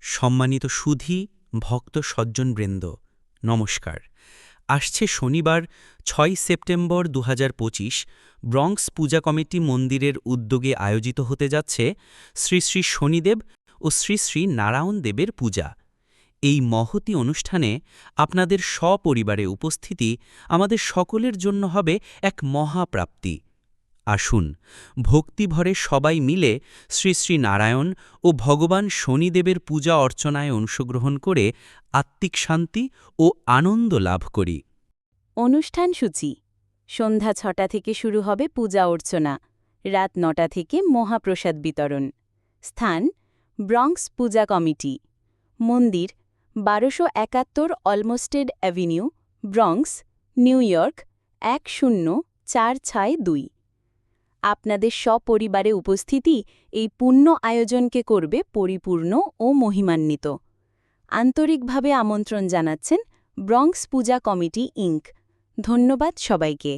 সম্মানিত সুধী ভক্ত সজ্জনবৃন্দ, নমস্কার। আসছে শনিবার ৬ সেপ্টেম্বর ২০২৫ ব্রঙ্কস পূজা কমিটি মন্দিরের উদ্যোগে আয়োজিত হতে যাচ্ছে শ্রী শ্রী শনিদেব ও শ্রী শ্রী নারায়ণ দেবের পূজা। এই মহতী অনুষ্ঠানে আপনাদের সপরিবারে উপস্থিতি আমাদের সকলের জন্য হবে এক মহাপ্রাপ্তি। আসুন, ভক্তিভরে সবাই মিলে শ্রী শ্রী নারায়ণ ও ভগবান শনিদেবের পূজা অর্চনায় অংশগ্রহণ করে আত্মিক শান্তি ও আনন্দ লাভ করি। অনুষ্ঠান সূচি: সন্ধ্যা ৬টা থেকে শুরু হবে পূজা অর্চনা, রাত ৯টা থেকে মহাপ্রসাদ বিতরণ। স্থান: ব্রঙ্কস পূজা কমিটি, মন্দির ১২৭১ অলমস্টেড অ্যাভিনিউ, ব্রঙ্কস, নিউ ইয়র্ক ১০৪৬২। আপনাদের সপরিবারে উপস্থিতি এই পুণ্য আয়োজনকে করবে পরিপূর্ণ ও মহিমান্বিত। আন্তরিকভাবে আমন্ত্রণ জানাচ্ছেন ব্রঙ্কস পূজা কমিটি ইনক। ধন্যবাদ সবাইকে।